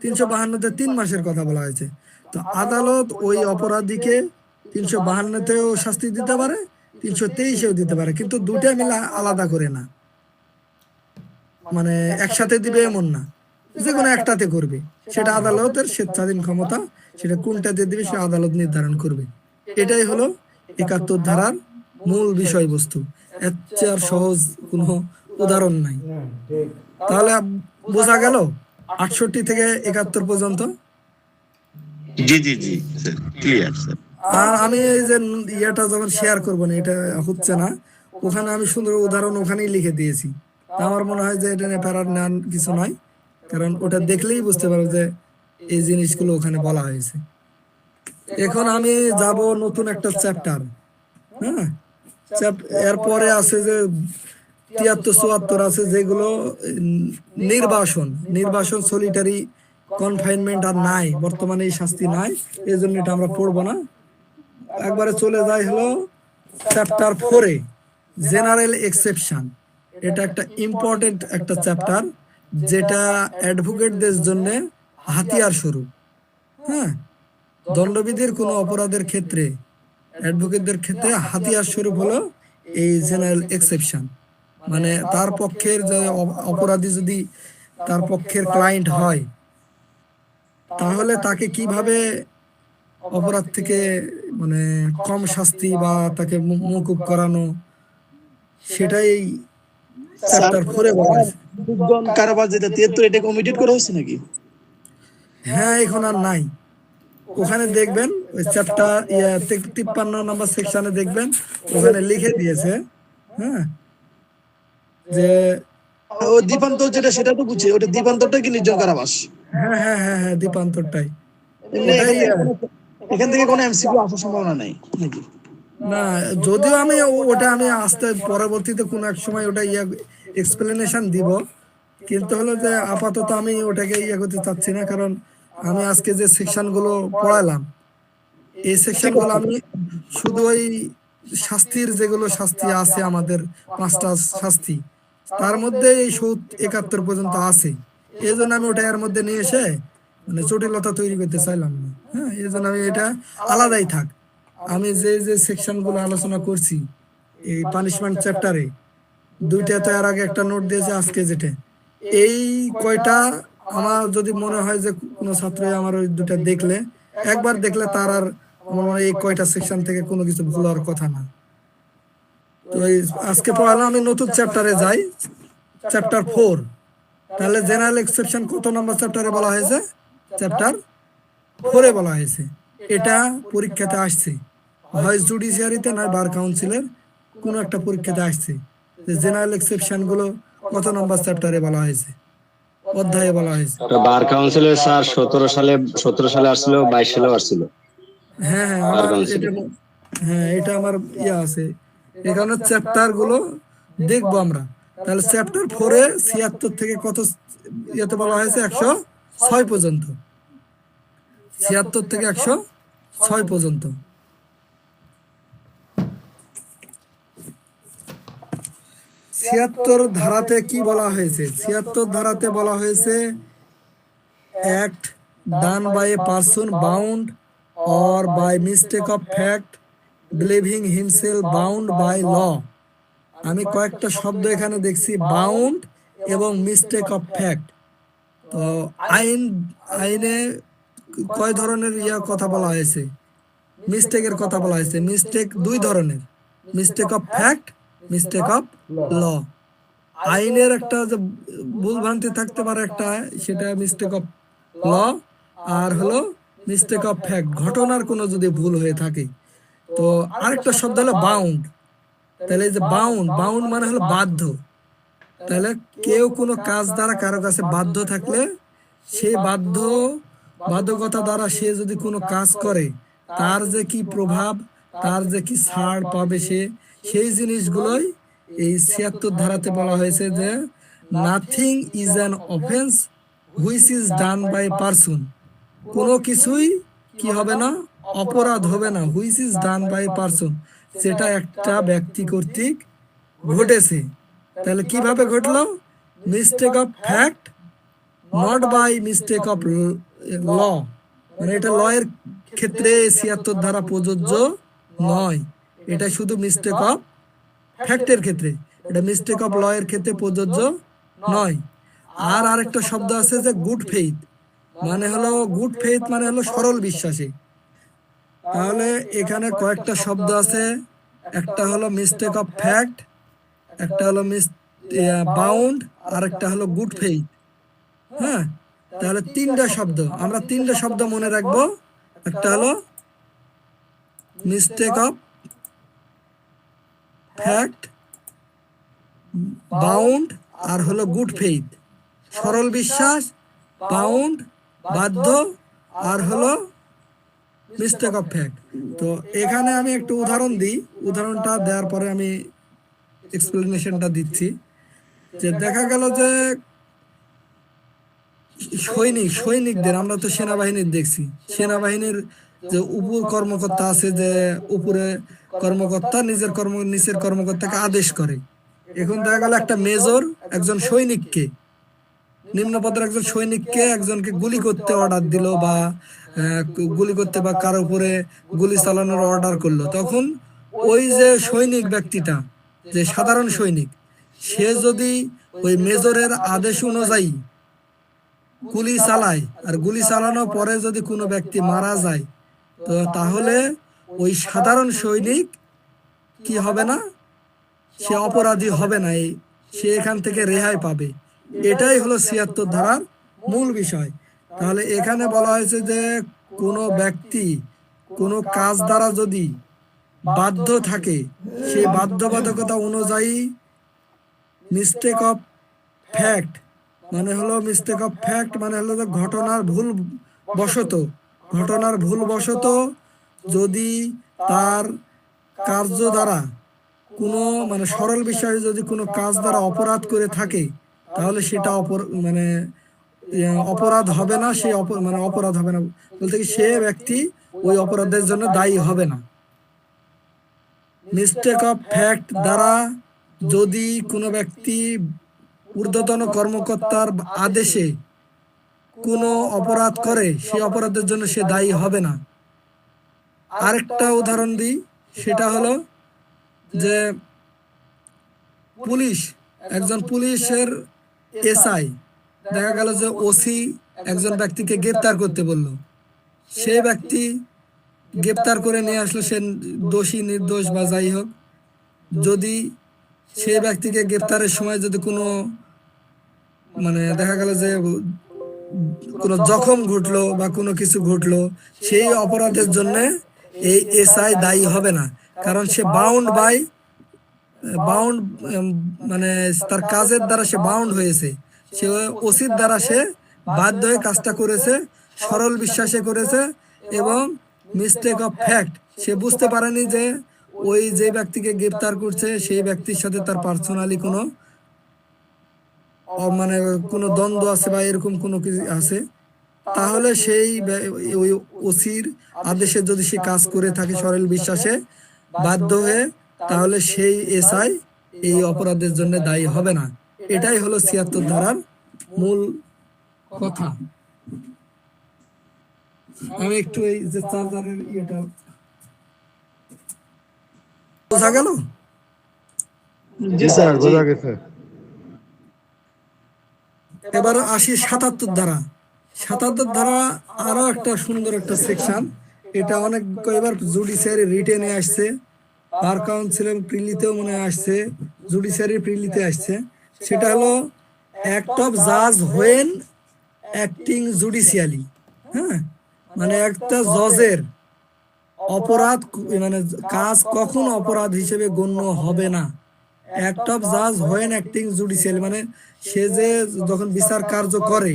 ৩৫২-তে ৩ মাসের কথা বলা হয়েছে। তো আদালত ওই অপরাধীকে ৩৫২-তেও শাস্তি দিতে পারে, ৩২৩-এও দিতে পারে, কিন্তু দুটা মিলে আলাদা করে না, মানে একসাথে দিবে এমন না, যে কোনো একটাতে করবে। সেটা আদালতের স্বেচ্ছাধীন ক্ষমতা, সেটা কোনটাতে দিবে সে আদালত নির্ধারণ করবে। এটাই হলো ৭১ ধারার মূল বিষয়বস্তু। এর চেয়ে আর সহজ কোনো উদাহরণ নাই। তাহলে বোঝা গেল ৬৮ থেকে ৭১ পর্যন্ত। জি জি জি স্যার, ক্লিয়ার স্যার। আর আমি এই যে ইয়েটা যখন শেয়ার করবো না, এটা হচ্ছে না, ওখানে আমি সুন্দর উদাহরণ ওখানেই লিখে দিয়েছি। তা আমার মনে হয় যে এটা নিয়ে প্যারার নেওয়ার কিছু নয়, কারণ ওটা দেখলেই বুঝতে পারো যে এই জিনিসগুলো ওখানে বলা হয়েছে। এখন আমি যাব নতুন একটা চ্যাপ্টার। হ্যাঁ, এরপরে আছে যে ৭৩-৭৪ আছে, যেগুলো নির্বাসন সলিটারি কনফাইনমেন্ট আর নাই, বর্তমানে এই শাস্তি নাই, এই জন্য এটা আমরা পড়বো না। একবারে চলে যাই হলো চ্যাপ্টার 4-এ, জেনারেল এক্সেপশন। এটা একটা ইম্পর্টেন্ট একটা চ্যাপ্টার, যেটা অ্যাডভোকেটদের জন্য হাতিয়ার স্বরূপ। হ্যাঁ, দণ্ডবিধির কোনো অপরাধের ক্ষেত্রে অ্যাডভোকেটদের ক্ষেত্রে হাতিয়ার স্বরূপ হলো এই জেনারেল এক্সেপশন। মানে তার পক্ষের যে অপরাধী যদি তার পক্ষের ক্লায়েন্ট হয়, তাহলে তাকে কিভাবে অপরাধ থেকে মানে কম শাস্তি বা তাকে মুকুব করানো, সেটাই চ্যাপ্টার 4-এ বলা আছে। কারাবাস যেটা ৭৩, এটা কমিটেড করা হয়েছে নাকি? হ্যাঁ, এখন আর নাই। ওখানে দেখবেন ওই চ্যাপ্টার ৫৩ নম্বর সেকশনে দেখবেন ওখানে লিখে দিয়েছে, হ্যাঁ, যে ও দ্বীপান্তর যেটা, সেটা তো বুঝছি, ওটা দ্বীপান্তরটা কি নির্জন কারাবাস? হ্যাঁ হ্যাঁ হ্যাঁ হ্যাঁ দ্বীপান্তরটাই। এমনি ওটাই এখান থেকে কোনো এমসিকিউ আসার সম্ভাবনা নেই নাকি? না, যদিও আমি ওটা আমি আসতে পরবর্তীতে কোনো এক সময় ওটা এক্সপ্লেনেশন দিব, কিন্তু হলো যে আপাতত আমি ওটাকে করতে চাচ্ছি না, কারণ আমি আজকে যে সেকশন গুলো পড়ালাম, এই সেকশন ঠিক গুলো আছে। আমি শুধু ওই শাস্তির যেগুলো শাস্তি আছে আমাদের 5টা শাস্তি, তার মধ্যে এই 71 পর্যন্ত আছে। এই জন্য আমি ওটা এর মধ্যে নিয়ে এসে মানে জটিলতা তৈরি করতে চাইলাম না। হ্যাঁ, এই জন্য আমি এটা আলাদাই থাক। আমি যে যে সেকশন গুলো আলোচনা করছি এই পানিশমেন্ট চ্যাপ্টারে, দুইটা তো এর আগে একটা নোট দিয়েছে, আজকে যেটা, এই কয়টা আমার যদি মনে হয় যে কোনো ছাত্র আমার ওই দুটা দেখলে, একবার দেখলে তার আর আমার মনে হয় এই কয়টা সেকশন থেকে কোনো কিছু ভুল হওয়ার কথা না। তো এই আজকে পড়ালাম, আমি নতুন চ্যাপ্টারে যাই, চ্যাপ্টার 4। তাহলে জেনারেল এক্সেপশন কত নম্বর চ্যাপ্টারে বলা হয়েছে? চ্যাপ্টার 4-এ বলা হয়েছে। এটা পরীক্ষাতে আসছে, হয় জুডিশিয়ারিতে নয় বার কাউন্সিলের কোনো একটা পরীক্ষাতে আসছে, যে জেনারেল এক্সেপশন গুলো কত নম্বর চ্যাপ্টারে বলা হয়েছে, অধ্যায়ে বলা হয়েছে। তো বার কাউন্সিলে স্যার 17 সালে আসছিল, 22 সালেও আসছিল হ্যাঁ হ্যাঁ, বার আমার কাউন্সিলে। এটা, হ্যাঁ এটা আমার আছে। এই কারণে চ্যাপ্টার গুলো দেখবো আমরা। তাহলে চ্যাপ্টার 4-এ 76 থেকে কত ইয়েতে বলা হয়েছে? 106 পর্যন্ত। 76 থেকে 106 পর্যন্ত। 76 ধারাতে কি বলা হয়েছে? 76 ধারাতে বলা হয়েছে act done by a person bound or by mistake of fact believing himself bound by law। আমি কয়েকটা শব্দ এখানে দেখছি, বাউন্ড এবং মিস্টেক অফ ফ্যাক্ট। তো আইনে কয় ধরনের কথা বলা হয়েছে? মিস্টেকের কথা বলা হয়েছে। মিস্টেক দুই ধরনের, mistake of fact, mistake of law. আইনের একটা যে ভুল ভ্রান্তি থাকতে পারে একটা, সেটা মিস্টেক অফ ল। আর হলো মিস্টেক অফ ফ্যাক্ট, ঘটনার কোনো যদি ভুল হয়ে থাকে। তো আরেকটা শব্দ হলো বাউন্ড। তাহলে এই যে বাউন্ড, বাউন্ড মানে হলো বাধ্য। তাহলে কেউ কোনো কাজ দ্বারা কারো কাছে বাধ্য থাকলে, সেই বাধ্যকতা দ্বারা সে যদি কোনো কাজ করে, তার যে কি প্রভাব, তার যে কি ছাড় পাবে সে, সেই জিনিসগুলোই এই 76 ধারাতে বলা হয়েছে যে nothing is an offence which is done by person. কোনো কিছুই কি হবে না? অপরাধ হবে না, which is done by person, যেটা একটা ব্যক্তি কর্তৃক ঘটেছে। তাহলে কিভাবে ঘটলো? Mistake of fact, not by mistake of law. মানে এটা ল এর ক্ষেত্রে 76 ধারা প্রযোজ্য নয়, এটা শুধু মিস্টেক অফ ফ্যাক্টের ক্ষেত্রে, এটা মিস্টেক অফ ল এর ক্ষেত্রে প্রযোজ্য নয়। আর আরেকটা শব্দ আছে যে গুড ফেইথ, মানে হলো গুড ফেইথ মানে হলো সরল বিশ্বাসী। তাহলে এখানে কয়েকটা শব্দ আছে, একটা হলো মিস্টেক অফ ফ্যাক্ট, একটা হলো বাউন্ড, আর একটা হলো গুড ফেইথ। হ্যাঁ, তাহলে 3টা শব্দ, আমরা 3টা শব্দ মনে রাখবো। একটা হলো মিস্টেক অফ ফ্যাক্ট, বাউন্ড, আর হলো গুড ফেইথ। সরল বিশ্বাস, বাউন্ড বাধ্য, আর হলো মিস্টেক অফ ফ্যাক্ট। তো এখানে আমি একটু উদাহরণ দিই, উদাহরণটা দেওয়ার পরে আমি এক্সপ্লেনেশনটা দিচ্ছি। যে দেখা গেল যে সৈনিকদের, আমরা তো সেনাবাহিনীর দেখছি, সেনাবাহিনীর যে উপর কর্মকর্তা আছে, যে উপরে কর্মকর্তা নিচের কর্মকর্তাকে আদেশ করে। এখন দেখা গেল একটা মেজর একজন সৈনিককে, নিম্ন পদের একজন সৈনিককে একজনকে গুলি করতে অর্ডার দিল, বা গুলি করতে বা কারো উপরে গুলি চালানোর অর্ডার করলো। তখন ওই যে সৈনিক ব্যক্তিটা, যে সাধারণ সৈনিক, সে যদি ওই মেজরের আদেশ অনুযায়ী গুলি চালায়, আর গুলি চালানোর পরে যদি কোনো ব্যক্তি মারা যায়, তো তাহলে ওই সাধারণ সৈনিক কি হবে না? সে অপরাধী হবে না, সে এখান থেকে রেহাই পাবে। এটাই হলো 76 ধারার মূল বিষয়। তাহলে এখানে বলা হয়েছে যে কোনো ব্যক্তি কোনো কাজ দ্বারা যদি বাধ্য থাকে, সেই বাধ্যবাধকতা অনুযায়ী মিস্টেক অফ ফ্যাক্ট মানে হলো, মিস্টেক অফ ফ্যাক্ট মানে হলো যে ঘটনার ভুল বশত ঘটনার ভুলবশত যদি তার কার্য দ্বারা কোনো মানে সরল বিষয়ে যদি কোনো কাজ দ্বারা অপরাধ করে থাকে, তাহলে সেটা মানে অপরাধ হবে না, সে মানে অপরাধ হবে না বলতে কি সে ব্যক্তি ওই অপরাধের জন্য দায়ী হবে না। মিস্টেক অফ ফ্যাক্ট দ্বারা যদি কোনো ব্যক্তি ঊর্ধ্বতন কর্মকর্তার আদেশে কোনো অপরাধ করে, সেই অপরাধের জন্য সে দায়ী হবে না। আরেকটা উদাহরণ দিই, সেটা হলো যে পুলিশ, একজন পুলিশের এসআই দেখা গেল যে ওসি একজন ব্যক্তিকে গ্রেপ্তার করতে বলল, সেই ব্যক্তি গ্রেপ্তার করে নিয়ে আসলো, সে দোষী নির্দোষ বা যাই হোক, যদি সেই ব্যক্তিকে গ্রেপ্তারের সময় যদি কোনো মানে দেখা গেল যে কোনো জখম ঘটলো বা কোনো কিছু ঘটলো, সেই অপরাধের জন্য এই এসআই দায়ী হবে না, কারণ সে বাউন্ড মানে তার কাজের দ্বারা সে বাউন্ড হয়েছে, সে ওসির দ্বারা সে বাধ্য হয়ে কাজটা করেছে, সরল বিশ্বাসে করেছে এবং মিস্টেক অফ ফ্যাক্ট সে বুঝতে পারেনি যে ওই যে ব্যক্তিকে গ্রেপ্তার করছে সেই ব্যক্তির সাথে তার পার্সোনালি কোনো মানে কোনো দ্বন্দ্ব আছে বা এরকম কোনো কিছু আছে, তাহলে সেই ওই ওসির আদেশে যদি সে কাজ করে থাকে সরল বিশ্বাসে বাধ্য হয়ে, তাহলে সেই এসআই এই অপরাধের জন্য দায়ী হবে না। এটাই হলো ৭৬ ধারার মূল কথা। আমি একটু এই যে চার্জারের ইয়েটা বোঝা গেল? জি স্যার, বোঝা গেছে। এবার আসি ৭৭ ধারা। ৭৭ ধারা আরো একটা সুন্দর একটা সেকশন, এটা অনেক কয়েকবার জুডিশিয়ারি রিটেনে আসছে, বার কাউন্সিলের প্রিলিতেও মনে হয় আসছে, জুডিশিয়ারি প্রিলিতে আসছে। সেটা হলো অ্যাক্ট অফ জাজ হোয়েন অ্যাক্টিং জুডিশিয়ালি। হ্যাঁ, মানে একটা জজের অপরাধ মানে কাজ কখন অপরাধ হিসেবে গণ্য হবে না। অ্যাক্ট অফ জাজ হোয়েন অ্যাক্টিং জুডিশিয়ালি মানে সে যে যখন বিচার কার্য করে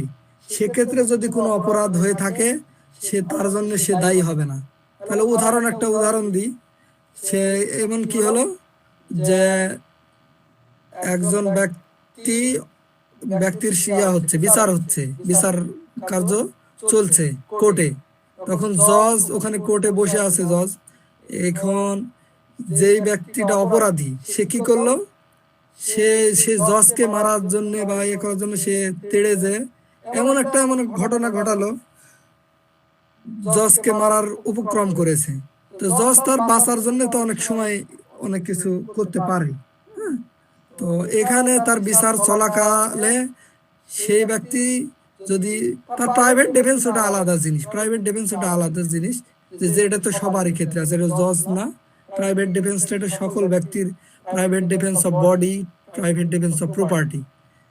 সেক্ষেত্রে যদি কোনো অপরাধ হয়ে থাকে সে তার জন্য সে দায়ী হবে না। তাহলে একটা উদাহরণ দিই, সে এমন কি হলো যে একজন ব্যক্তির বিচার হচ্ছে, বিচার কার্য চলছে কোর্টে, তখন জজ ওখানে কোর্টে বসে আছে জজ, এখন যেই ব্যক্তিটা অপরাধী সে কি করলো, সে সে জজকে মারার জন্য বা ইয়ে করার জন্য সে তেড়ে যে এমন ঘটনা ঘটালো, জজকে মারার উপক্রম করেছে। তো জজ তার বাঁচার জন্য তো অনেক সময় অনেক কিছু করতে পারে। হ্যাঁ, তো এখানে তার বিচার চলাকালে সেই ব্যক্তি যদি তার প্রাইভেট ডিফেন্স, ওটা আলাদা জিনিস, যে এটা তো সবারই ক্ষেত্রে আছে, এটা জজ না। প্রাইভেট ডিফেন্সটা এটা সকল ব্যক্তির, private defence of body, private defence of property.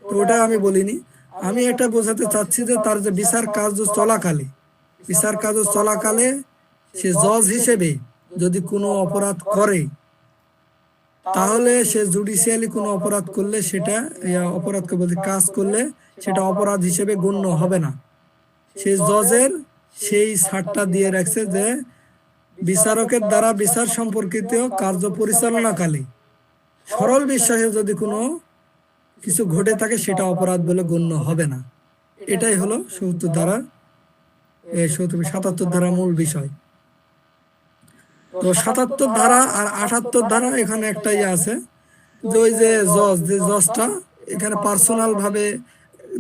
তো ওটা আমি বলিনি, আমি এটা বোঝাতে চাচ্ছি যে তার যে বিচার কার্য চলাকালে সে জজ হিসেবে যদি কোনো অপরাধ করে, তাহলে সে জুডিশিয়ালি কোনো অপরাধ করলে সেটা অপরাধকে বলতে কাজ করলে সেটা অপরাধ হিসেবে গণ্য হবে না। সে জজের সেই ছাড়টা দিয়ে রাখছে যে বিচারকের দ্বারা বিচার সম্পর্কিত কার্য পরিচালনাকালে সরল বিশ্বাসে যদি কোনো কিছু ঘটে থাকে সেটা অপরাধ বলে গণ্য হবে না। এটাই হলো ৭৭ ধারা মূল বিষয়। তো ৭৭ ধারা আর ৭৮ ধারা এখানে একটাই আছে, যে ওই যে জজটা এখানে পার্সোনাল ভাবে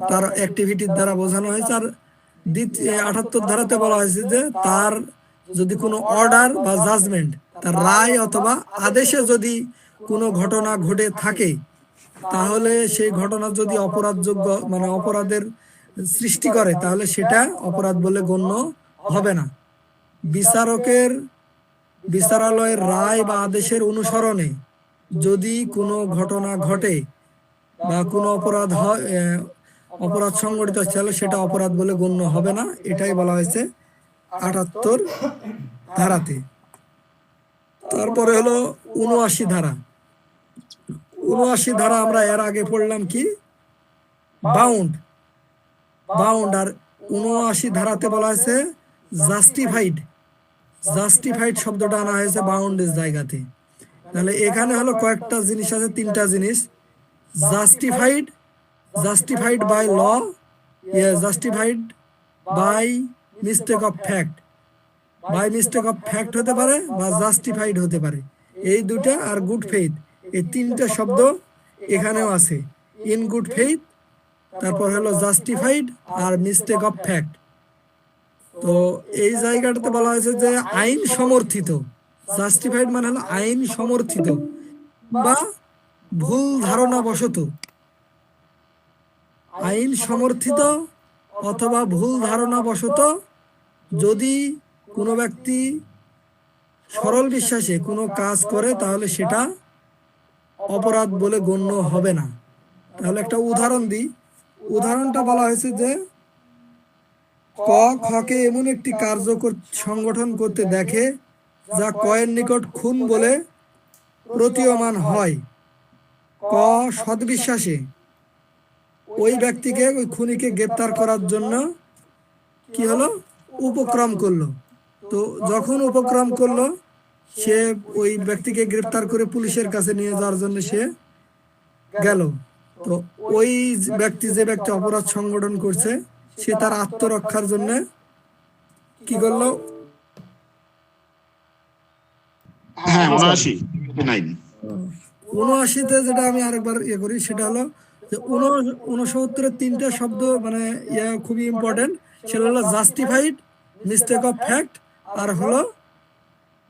তার অ্যাক্টিভিটির দ্বারা বোঝানো হয়েছে। আর ৭৮ ধারাতে বলা হয়েছে যে তার যদি কোনো অর্ডার বা জাজমেন্ট, তার রায় অথবা আদেশে যদি কোনো ঘটনা ঘটে থাকে, তাহলে সেই ঘটনা যদি অপরাধযোগ্য মানে অপরাধের সৃষ্টি করে, তাহলে সেটা অপরাধ বলে গণ্য হবে না। বিচারালয়ের রায় বা আদেশের অনুসরণে যদি কোনো ঘটনা ঘটে বা কোনো অপরাধ সংঘটিত হচ্ছে, তাহলে সেটা অপরাধ বলে গণ্য হবে না। এটাই বলা হয়েছে ৭৮ ধারাতে। তারপরে হলো ৭৯ ধারা। ৭৯ ধারা আমরা এর আগে পড়লাম কি, বাউন্ড। আর ৭৯ ধারাতে বলা হয়েছে জাস্টিফাইড, জাস্টিফাইড শব্দটা আনা হয়েছে বাউন্ডের জায়গাতে। তাহলে এখানে হলো কয়েকটা জিনিস আছে, তিনটা জিনিস। Justified, justified by law, justified by mistake of fact, by mistake of fact হতে পারে বা জাস্টিফাইড হতে পারে। এই দুটা আর গুড ফেইথ, এই তিনটা শব্দ এখানেও আছে। ইন গুড ফেইথ, তারপর হলো জাস্টিফাইড আর মিস্টেক অফ ফ্যাক্ট। তো এই জায়গাটাতে বলা হয়েছে যে আইন সমর্থিত, জাস্টিফাইড মানে হলো আইন সমর্থিত বা ভুল ধারণা বশত, আইন সমর্থিত অথবা ভুল ধারণা বশত যদি কোনো ব্যক্তি সরল বিশ্বাসে কোনো কাজ করে তাহলে সেটা অপরাধ বলে গণ্য হবে না। তাহলে একটা উদাহরণ দিই। উদাহরণটা বলা হয়েছে যে ক খকে এমন একটি কার্য সংগঠন করতে দেখে যা কয়ের নিকট খুন বলে প্রতীয়মান হয়। ক সদ্বিশ্বাসে ওই ব্যক্তিকে, ওই খুনিকে গ্রেপ্তার করার জন্য কি হলো, উপক্রম করলো। তো যখন উপক্রম করলো, সে ওই ব্যক্তিকে গ্রেপ্তার করে পুলিশের কাছে নিয়ে যাওয়ার জন্য সে গেল। তো ওই ব্যক্তি, যে ব্যক্তি অপরাধ সংগঠন করছে, সে তার আত্মরক্ষার জন্য কি করলো, হ্যাঁ 79 9। 79-তে যেটা আমি আরেকবার ইয়ে করি, সেটা হলো যে 69-এর তিনটা শব্দ মানে খুবই ইম্পর্টেন্ট। সেটা হলো জাস্টিফাইড, মিস্টেক অফ ফ্যাক্ট, আর হলো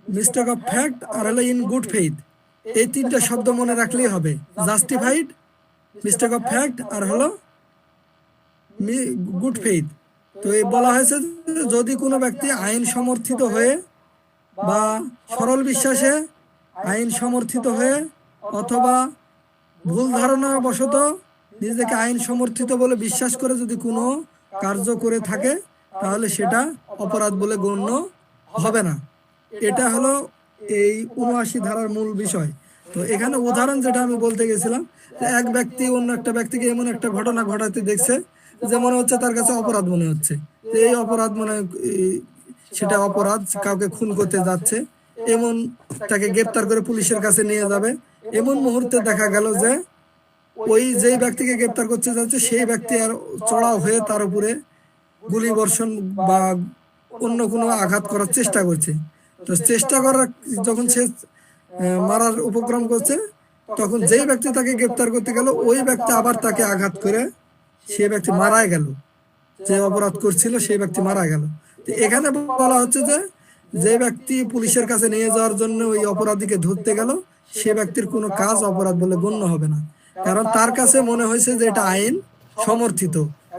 মিস্টেক অফ ফ্যাক্ট, আর হলো ইন গুড ফেইথ। এই তিনটা শব্দ মনে রাখলেই হবে, জাস্টিফাইড, মিস্টেক অফ ফ্যাক্ট, আর হলো গুড ফেইথ। তো এই বলা হয়েছে যে যদি কোনো ব্যক্তি আইন সমর্থিত হয়ে বা সরল বিশ্বাসে আইন সমর্থিত হয়ে অথবা ভুল ধারণা বশত নিজেকে আইন সমর্থিত বলে বিশ্বাস করে যদি কোনো কার্য করে থাকে তাহলে সেটা অপরাধ বলে গণ্য হবে না। এটা হলো এই 79 ধারার মূল বিষয়। তো এখানে উদাহরণ যেটা আমি বলতে গেছিলাম, যে এক ব্যক্তি অন্য একটা ব্যক্তিকে এমন একটা ঘটনা ঘটাতে দেখছে যে মনে হচ্ছে তার কাছে অপরাধ মনে হচ্ছে, যে এই অপরাধ মানে সেটা অপরাধ, কাউকে খুন করতে যাচ্ছে, এমন তাকে গ্রেপ্তার করে পুলিশের কাছে নিয়ে যাবে। এমন মুহূর্তে দেখা গেল যে ওই যেই ব্যক্তিকে গ্রেপ্তার করতে যাচ্ছে সেই ব্যক্তি আর চড়াও হয়ে তার উপরে গুলি বর্ষণ বা অন্য কোনো আঘাত করার চেষ্টা করছে। তো চেষ্টা করার যখন সে মারার উপক্রম করছে, তখন যেই ব্যক্তি তাকে গ্রেপ্তার করতে গেল ওই ব্যক্তি আবার তাকে আঘাত করে সে ব্যক্তি মারা গেল, যে অপরাধ করছিল সেই ব্যক্তি মারা গেল। তো এখানে বলা হচ্ছে যে যে ব্যক্তি পুলিশের কাছে নিয়ে যাওয়ার জন্য ওই অপরাধীকে ধরতে গেল, সে ব্যক্তির কোনো কাজ অপরাধ বলে গণ্য হবে না, কারণ তার কাছে মনে হয়েছে যে এটা আইন সমর্থিত।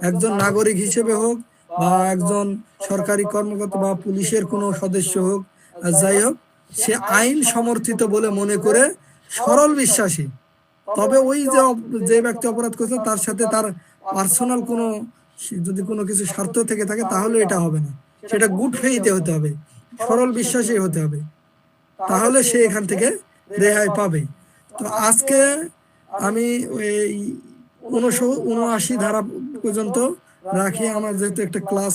একজন নাগরিক হিসেবে হোক বা একজন সরকারি কর্মকর্তা বা পুলিশের কোনো সদস্য হোক, আর যাই হোক, সে আইন সমর্থিত বলে মনে করে সরল বিশ্বাসী। তবে ওই যে ব্যক্তি অপরাধ করছে তার সাথে তার পার্সোনাল কোনো যদি কোনো কিছু স্বার্থ থেকে থাকে তাহলে এটা হবে না, সেটা গুড ফেইথে হতে হবে, সরল বিশ্বাসী হতে হবে, তাহলে সে এখান থেকে রেহাই পাবে। তো আজকে আমি ওই 79 ধারা পর্যন্ত রাখি, আমার যেহেতু একটা ক্লাস